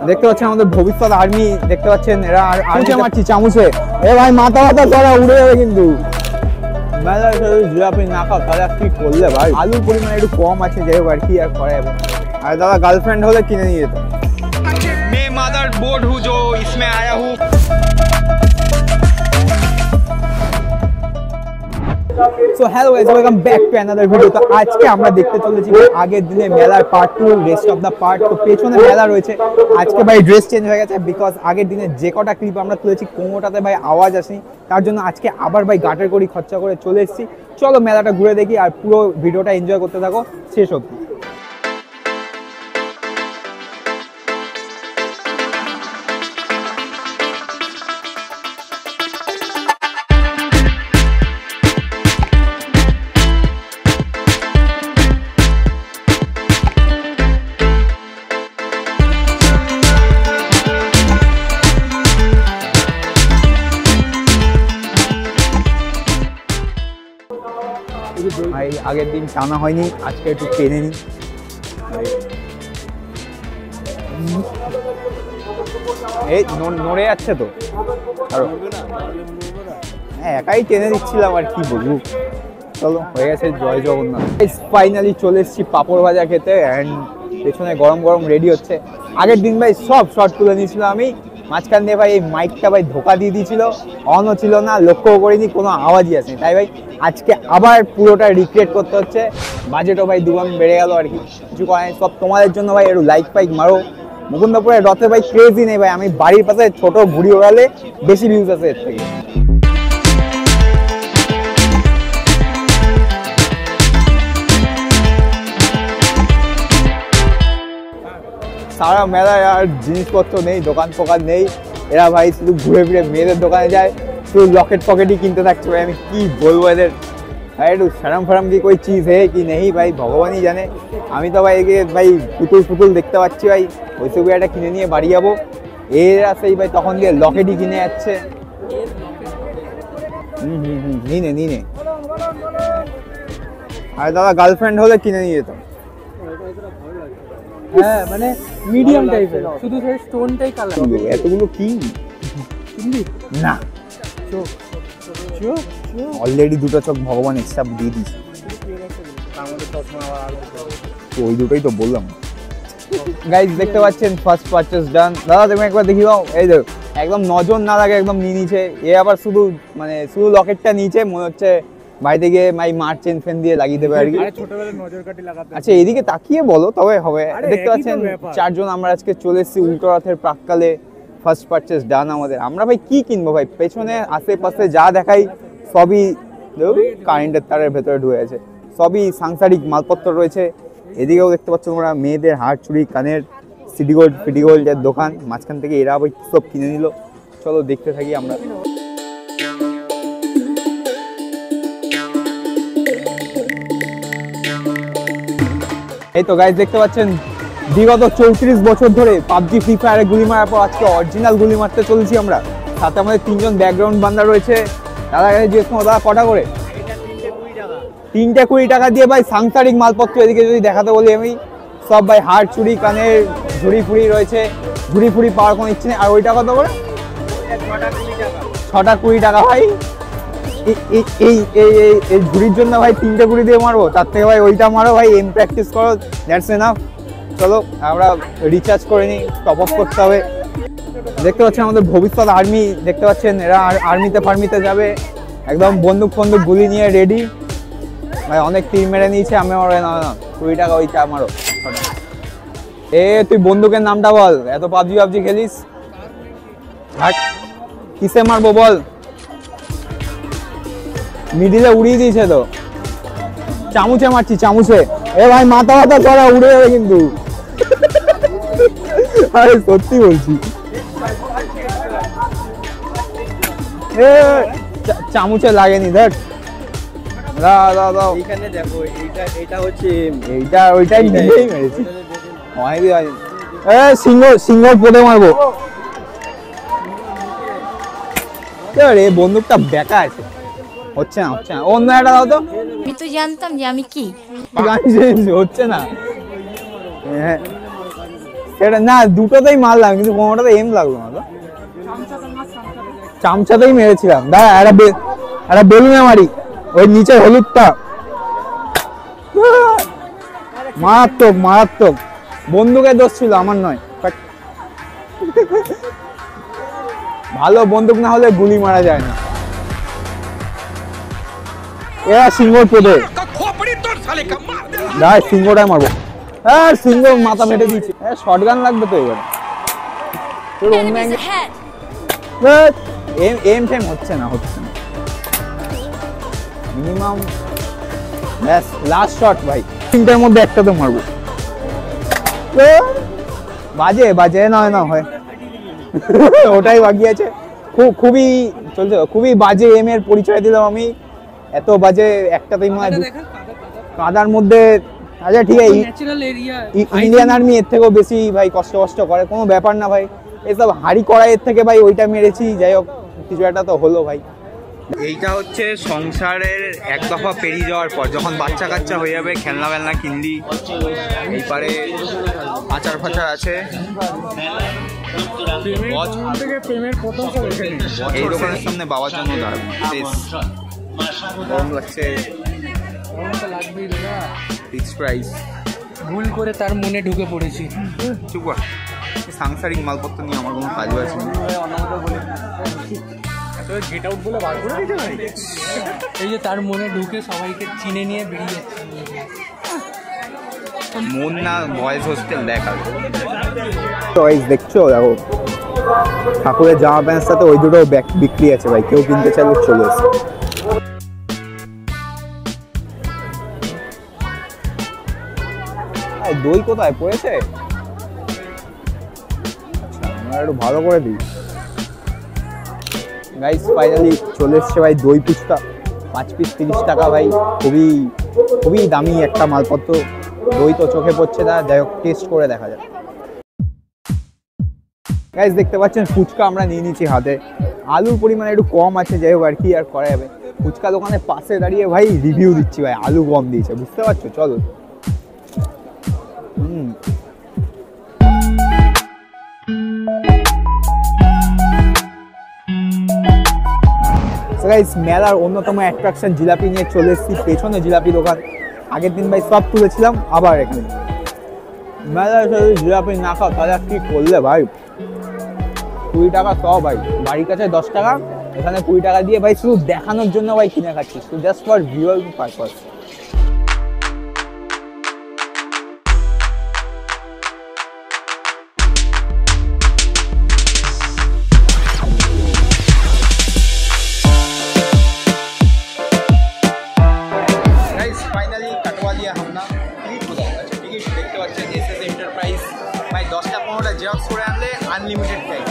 দেখতে পাচ্ছেন আমাদের ভবিষ্যৎ আর্মি, দেখতে পাচ্ছেন এরা আর্মি মারছি চামচে। এ ভাই মাথা মাথা চড়া উড়ে যাবে কিন্তু। মেলায় যদি আপনি না খাও তাহলে কি করলে ভাই, আলুর পরিমাণ একটু কম আছে যাই হোক আর কি আর করা যাবে। আর দাদা গার্লফ্রেন্ড হলে কিনে নিয়ে যেত। मैं मदर बोर्ड हूँ जो इसमें आया हूँ। So hello guys, welcome back to another video। তো আজকে আমরা দেখতে চলেছি আগের দিনে মেলার part 2, rest of the part. তো পেছনে মেলা রয়েছে, আজকে ভাই ড্রেস চেঞ্জ হয়ে গেছে বিকজ আগের দিনে যে কটা ক্লিপ আমরা তুলেছি কোনোটাতে ভাই আওয়াজ আসেনি, তার জন্য আজকে আবার ভাই গাটের করি খরচা করে চলে এসেছি। চলো মেলাটা ঘুরে দেখি আর পুরো ভিডিওটা এনজয় করতে থাকো শেষ অবধি। ভাই আগের দিন টানা হয়নি, আজকে একটু টেনে নি। এই নড়ে যাচ্ছে তো আরো, হ্যাঁ একাই টেনে দিচ্ছিলাম আর কি বলবো। চলো হয়ে গেছে, জয় জগন্নাথ। ফাইনালি চলে এসেছি পাঁপড় ভাজা খেতে অ্যান্ড পেছনে গরম গরম রেডি হচ্ছে। আগের দিন ভাই সব শর্ট তুলে নিয়েছিলাম আমি, মাঝখান দিয়ে ভাই এই মাইকটা ভাই ধোকা দিয়ে দিয়েছিল, অনও ছিল না, লক্ষ্যও করিনি, কোনো আওয়াজই আসেনি। তাই ভাই আজকে আবার পুরোটা রিক্রিয়েট করতে হচ্ছে। বাজেটও ভাই দুগুণ বেড়ে গেল আর কি, কিছু করার নেই, সব তোমাদের জন্য ভাই। একটু লাইক ফাইক মারো। মুকুন্দপুরের রথে ভাই ক্রেজি নেই ভাই, আমি বাড়ির পাশে ছোট ঘুড়ি ওড়ালে বেশি ভিউজ আছে এর থেকে। সারা মেলায় আর জিনিসপত্র নেই, দোকান ফোকান নেই, এরা ভাই শুধু ঘুরে ফিরে মেয়েদের দোকানে যায়, শুধু লকেট পকেটই কিনতে থাকছে ভাই। আমি কি বলবো এদের, ভাই একটু সারাম ফারাম কি কোই চিজ হে কি নেই ভাই ভগবানই জানে। আমি তো ভাই একে ভাই পুতুল ফুতুল দেখতে পাচ্ছি ভাই, ওইসব একটা কিনে নিয়ে বাড়ি যাবো। এরা সেই ভাই তখন দিয়ে লকেটই কিনে যাচ্ছে। নিনে নিনে আর দাদা গার্লফ্রেন্ড হলে কিনে নিয়ে যেত। হ্যাঁ মানে মিডিয়াম টাইপের, শুধু সেই স্টোনটাই কালার। এতগুলো কি কিনবি না, চোখ চোখ অলরেডি দুটো চোখ ভগবান এক্সট্রা দিয়ে দিয়েছে, তো ওই দুটোই তো বললাম। গাইজ দেখতে পাচ্ছেন ফার্স্ট পারচেস ডান। দাদা তুমি একবার দেখি দাও, এই দেখো একদম নজর না লাগে একদম নিয়ে নিচে। এ আবার শুধু মানে শুধু লকেটটা নিচে, মনে হচ্ছে বাড়িতে গিয়ে মাই মার চেন ফেন দিয়ে লাগিয়ে দেবে আর কি। ছোটবেলায় নজর কাটি লাগাতে। আচ্ছা এদিকে তাকিয়ে বলো তবে হবে। দেখতে পাচ্ছেন চারজন আমরা আজকে চলে এসেছি উল্টো রথের প্রাককালে। ফার্স্ট পারচেস ডান আমাদের। আমরা ভাই কি কিনবো ভাই, পেছনে আশেপাশে যা দেখাই সবই কারেন্টের তারের ভেতরে ঢুকে আছে, সবই সাংসারিক মালপত্র রয়েছে। এদিকেও দেখতে পাচ্ছ তোমরা মেয়েদের হার চুড়ি কানের সিডিগোল্ড ফিডিগোল্ডের দোকান, মাঝখান থেকে এরা আবার সব কিনে নিল। চলো দেখতে থাকি আমরা। এই তো গাইজ দেখতে পাচ্ছেন বিগত 34 বছর ধরে পাবজি ফ্রি ফায়ারে গুলি মারার পর আজকে অরিজিনাল গুলি মারতে চলেছি আমরা। সাথে আমাদের 3জন ব্যাকগ্রাউন্ড বান্দা রয়েছে। দাদা কাছে জিজ্ঞেস করো দাদা কটা করে? 3টে 20 টাকা দিয়ে ভাই সাংসারিক মালপত্র এদিকে যদি দেখাতে বলি আমি, সব ভাই হাড় চুড়ি কানের ঝুড়ি ফুড়ি রয়েছে। ঝুড়ি ফুড়ি পাওয়ার কোনো ইচ্ছে নেই। আর ওইটা কত করে? 6টা 20 টাকা ভাই। এই ঝুড়ির জন্য ভাই 3টে 20 দিয়ে মারবো, তার থেকে ভাই ওইটা মারো ভাই, এম প্র্যাকটিস করো, দ্যাটস এনাফ। চলো আমরা রিচার্জ করে নিই, টপ আপ করতে হবে। দেখতে পাচ্ছেন আমাদের ভবিষ্যৎ আর্মি, দেখতে পাচ্ছেন এরা আর্মিতে ফার্মিতে যাবে, একদম বন্দুক ফন্দুক গুলি নিয়ে রেডি ভাই। অনেক তীর মেরে নিয়েছে, আমি আমার না 20 টাকা ওইটা মারো। এ তুই বন্দুকের নামটা বল, এত পাবজি পাবজি খেলিস, কিসে মারবো বল? মিডিলে উড়িয়ে দিয়েছে তো, চামচে মারছি চামচে। এ ভাই মাথা মাথা চড়া উড়ে যাবে কিন্তু, আরে সত্যি বলছি। এ চামচে লাগেনি দেখ, এখানে দেখো এইটা হচ্ছে এইটা ওইটাই নিজেই মেরেছি। সিংহ পদে মারবো। রে বন্দুকটা বেকা আছে, হচ্ছে না হচ্ছে না। অন্য একটা দাও তো। আমি তো জানতাম যে আমি কি গান চেঞ্জ হচ্ছে না। সেটা না, দুটোতেই মারলাম কিন্তু কোনোটাতে এম লাগলো না তো। চামচাতেই মেরেছিলাম। দাঁড়া একটা বেলুনে মারি, ওই নিচের হলুদটা। মারাত্মক মারাত্মক। বন্দুকের দোষ ছিল, আমার নয়। ভালো বন্দুক না হলে গুলি মারা যায় না। এরা সিংহর পদে সিংহটাই মারবো। হ্যাঁ সিংহ মাথা ফেটে দিয়েছি। হ্যাঁ শর্টগান লাগবে তো এবার। তোর অন্য এম ফেম হচ্ছে না মিনিমাম। ব্যাস লাস্ট শট ভাই, তিনটার মধ্যে একটা তো মারবো। বাজে না হয় ওটাই বাকি আছে। খুবই চলছে, খুবই বাজে এম এর পরিচয় দিলাম আমি। এত বাজে একটাতেই মনে হয় কাদার মধ্যে। আচ্ছা ঠিক আছে, ইন্ডিয়ান আর্মি এর থেকেও বেশি ভাই কষ্ট করে, কোনো ব্যাপার না ভাই। এসব হাড়ি কড়াইয়ের থেকে ভাই ওইটা মেরেছি, যাই হোক কিছু একটা তো হলো ভাই। এইটা হচ্ছে সংসারের এক দফা পেরিয়ে যাওয়ার পর, যখন বাচ্চা কাচ্চা হয়ে যাবে, খেলনা বেলনা কিনলি। এই পারে আচার ফাচার আছে। এই দোকানের সামনে বাবার জন্য দাঁড়াবো। গরম লাগছে, ফিক্সড প্রাইস। ভুল করে তার মনে ঢুকে পড়েছি। চুপ কর, সাংসারিক মালপত্র নিয়ে আমার কোনো কাজও আছে না। এই যে তার মনে ঢুকে সবাইকে চিনে নিয়ে বেরিয়ে যাচ্ছে। মন না বয়েজ হোস্টেল দেখা। তো গাইস দেখছো, দেখো ঠাকুরের জামা প্যান্টের সাথে ওই দুটো বিক্রি আছে ভাই, কেউ কিনতে চাইলে চলে এসে। দই কোথায় পড়েছে? আমরা একটু ভালো করে দিই। গাইস ফাইনালি চলে এসছে ভাই দই ফুচকা, 5 পিস 30 টাকা ভাই। খুবই দামি একটা মালপত্র। দই তো চোখে পড়ছে না, যাই হোক টেস্ট করে দেখা যাক। গাইস দেখতে পাচ্ছেন ফুচকা আমরা নিয়ে নিচ্ছি হাতে। আলুর পরিমাণ একটু কম আছে, যাই হোক আর কি আর করা যাবে। ফুচকা দোকানের পাশে দাঁড়িয়ে ভাই রিভিউ দিচ্ছি ভাই, আলু কম দিয়েছে, বুঝতে পারছো? চলো। মেলার অন্যতম অ্যাট্রাকশন জিলাপি নিয়ে চলে এসেছি। পেছনে জিলাপি দোকান, আগের দিন ভাই সব তুলেছিলাম, আবার এখানে মেলার সাথে জিলাপি না খাও তাহলে কি করলে ভাই। 20 টাকা সব ভাই, বাড়ির কাছে 10 টাকা, এখানে 20 টাকা দিয়ে ভাই শুধু দেখানোর জন্য ভাই কিনে খাচ্ছি, শুধু জাস্ট ফর ভিউয়ার পারপাস। ভাই 10টা 15টা জেরক্স করে আনলে আনলিমিটেড টাইম।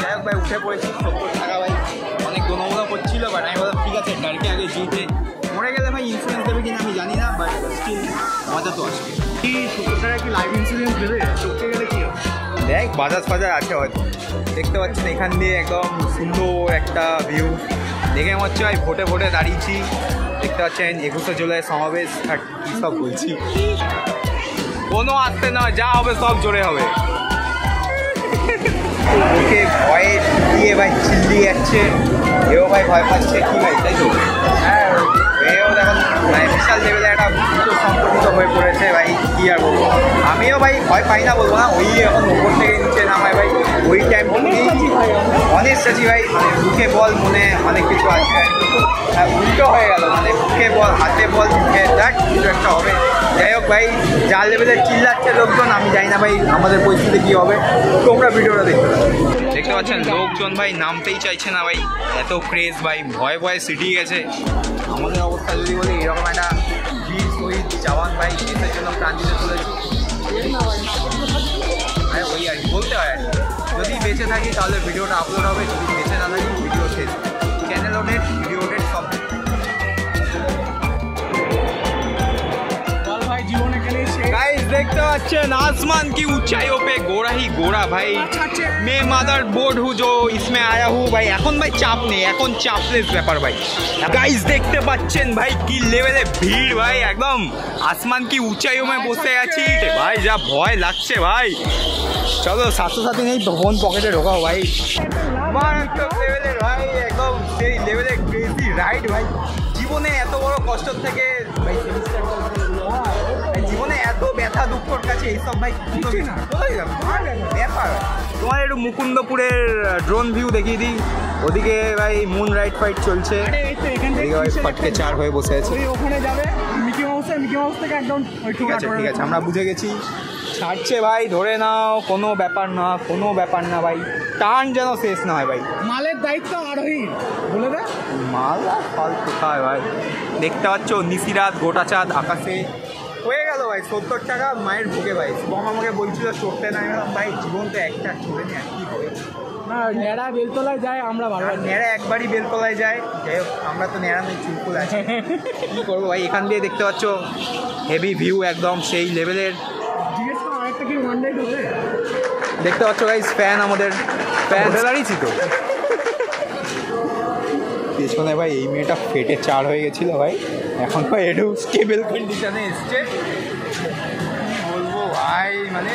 যাই হোক ভাই উঠে পড়েছি, 70 টাকা ভাই অনেক গোনোগোনো করছিল, বাট আমি বললাম ঠিক আছে গাড়িকে আগে জিতে। মরে গেলে ভাই ইন্স্যুরেন্স দেবে কিনা আমি জানি না, বাট স্টিল মজা তো আসবে। কি 70 টাকা কি লাইফ ইন্স্যুরেন্স দেবে? চোখে গেলে কি দেখ, বাজাজ ফাজার আছে হয়তো। দেখতে পাচ্ছেন এখান দিয়ে একদম সুন্দর একটা ভিউ দেখে মনে হচ্ছে ভাই ভোটে দাঁড়িয়েছি। দেখতে পাচ্ছেন 21শে জুলাই সমাবেশ, কী সব বলছি, কোনো আসতে নয়, যা হবে সব জোরে হবে। ওকে ভয়ে দিয়ে ভাই চিল্লিয়ে যাচ্ছে, এও ভাই ভয় পাচ্ছে কি ভাই, তাই তো? হ্যাঁ এও দেখুন মানে বিশাল লেভেলে একটা সংগঠিত হয়ে পড়েছে ভাই, কি আর বলবো। আমিও ভাই ভয় পাই না বলবো না, ওই এখন ওপর থেকে নিচে নামায় ভাই, ওই টাইম অনেক সাজি ভাই, মানে মুখে বল মনে অনেক কিছু আছে। হ্যাঁ উল্টো হয়ে গেল, মানে মুখে বল হাতে বল মুখে, দেখ কিছু একটা হবে। যাই হোক ভাই যা লেভেলে চিল্লাচ্ছে লোকজন, আমি জানি না ভাই আমাদের পরিস্থিতি কী হবে, তোমরা ভিডিওটা দেখতে পাচ্ছেন। লোকজন ভাই নামতেই চাইছে না ভাই, এত ক্রেজ ভাই, ভয়ে সিটি গেছে। আমাদের অবস্থা যদি বলি, এরকম একটা বীর শহীদ জওয়ান ভাই দেশের জন্য প্রাণ দিতে চলেছি। হ্যাঁ ওই আর কি বলতে হয়, যদি বেঁচে থাকি তাহলে ভিডিওটা আপলোড হবে, যদি বেঁচে না থাকি ভিডিও শেষ। চ্যানেল ওডেট, ভিডিও ওডেট সব। গাইস देखते पाচ্ছেন आसमान की ऊंचाइयों पे गोरा ही गोरा भाई मैं मदर बोर्ड हूँ जो इसमें आया हूँ भाई এখন ভাই চাপ নেই এখন চাপলেস ব্যাপার ভাই গাইস দেখতে পাচ্ছেন ভাই কি লেভেলে ভিড় ভাই একদম আসমান কি ऊंचाइयों में বসে আছি ভাই যা ভয় লাগছে ভাই চলো সাথে সাথে নেই ফোন পকেটে ঢোকাও ভাই মারাত্মক লেভেলের ভাই একদম সেই লেভেলের ক্রেজি রাইড ভাই জীবনে এত বড় কষ্ট থেকে ভাই জীবনে এত ব্যথা দুঃখর কাছে এইসব ভাই ব্যাপার তোমার একটু মুকুন্দপুরের ড্রোন ভিউ দেখিয়ে দিই ওদিকে ভাই মুন রাইড ফাইট চলছে এদিকে ভাই ফটকে চার হয়ে বসে আছে ওখানে যাবে মিকি মাউস থেকে একদম ঠিক আছে আমরা বুঝে গেছি ছাড়ছে ভাই ধরে নাও কোনো ব্যাপার না ভাই টার্ন যেন শেষ না হয় ভাই মালের দায়িত্ব আরোহী বলে দে মাল আর ফল কোথায় ভাই দেখতে পাচ্ছ নিশিরাত গোটা চাঁদ আকাশে হয়ে গেল ভাই 70 টাকা মায়ের বুকে ভাই শুভম আমাকে বলছিল চড়তে না ভাই জীবন তো একটা চড়ে নি আর কি হবে না নেড়া বেলতলায় যায় আমরা বারবার নেড়া একবারই বেলতলায় যায় যাই হোক আমরা তো নেড়া নেই চুলকুল আছি কী করবো ভাই এখান দিয়ে দেখতে পাচ্ছ হেভি ভিউ একদম সেই লেভেলের দেখতে পাচ্ছ গাইস ফ্যান আমাদের ফ্যান দাঁড়িয়েছি তো পেছনে ভাই এই মেয়েটা ফেটে চার হয়ে গেছিল ভাই এখন ভাই একটু স্টেবল কন্ডিশনে এসছে বলবো ভাই মানে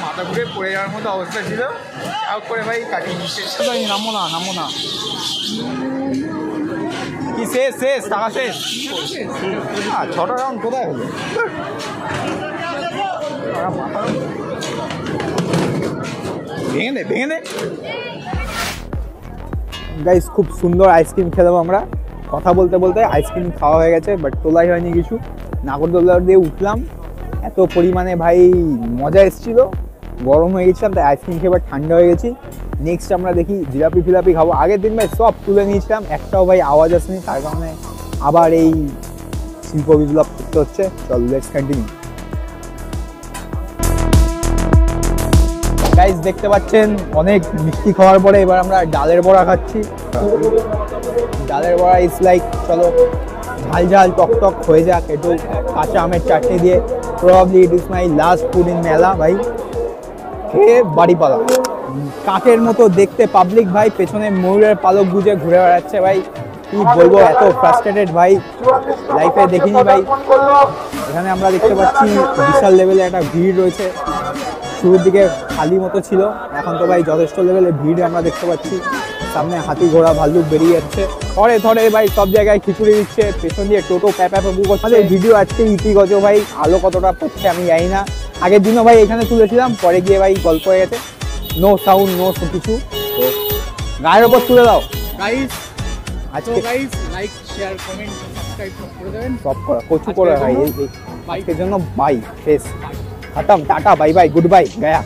মাথা ঘুরে পড়ে যাওয়ার মতো অবস্থা ছিল যাও করে ভাই কাটিয়ে নিচ্ছে ভাই নামো না কি শেষ টাকা শেষ না 6টা রাউন্ড কোথায় হলো ভেঙে দে গাইস খুব সুন্দর আইসক্রিম খেলাম আমরা কথা বলতে বলতে আইসক্রিম খাওয়া হয়ে গেছে বাট তোলাই হয়নি কিছু নাগরদোল্লা দিয়ে উঠলাম এত পরিমাণে ভাই মজা এসেছিল গরম হয়ে গেছিলাম তাই আইসক্রিম খেয়ে ঠান্ডা হয়ে গেছি নেক্সট আমরা দেখি জিলাপি ফিলাপি খাবো আগের দিন ভাই সব তুলে নিয়েছিলাম একটাও ভাই আওয়াজ আসেনি তার কারণে আবার এই শিল্প বিপ্লব করতে হচ্ছে চল লেটস কন্টিনিউ গাইস দেখতে পাচ্ছেন অনেক মিষ্টি খাওয়ার পরে এবার আমরা ডালের বড়া খাচ্ছি ডালের বড়া ইজ লাইক চলো ঝাল টক হয়ে যাক একটু কাঁচা আমের চাটনি দিয়ে probably it is my last food in মেলা ভাই খেয়ে বাড়ি পালা কাকের মতো দেখতে পাবলিক ভাই পেছনে ময়ূরের পালক গুজে ঘুরে বেড়াচ্ছে ভাই কি বলবো এত ফ্রাস্ট্রেটেড ভাই লাইফে দেখিনি ভাই এখানে আমরা দেখতে পাচ্ছি বিশাল লেভেলে একটা ভিড় রয়েছে শুরুর দিকে খালি মতো ছিল এখন তো ভাই যথেষ্ট লেভেলে ভিড় আমরা দেখতে পাচ্ছি সামনে হাতি ঘোড়া ভাল্লুক বেরিয়ে যাচ্ছে থরে ভাই সব জায়গায় খিচুড়ি দিচ্ছে পেছন দিয়ে টোটো প্যাপু করছে ভিডিও আজকে ইতিগজ ভাই আলো কতটা পড়ছে আমি জানি না আগের দিনও ভাই এখানে তুলেছিলাম পরে গিয়ে ভাই গল্প হয়ে গেছে নো সাউন্ড নো কিছু তো গায়ের ওপর তুলে দাও গাইস আজকে guys like share comment subscribe করে দেবেন সব করা কচু করে ভাই আজকের জন্য বাই শেষ खत्म tata bye bye goodbye गया।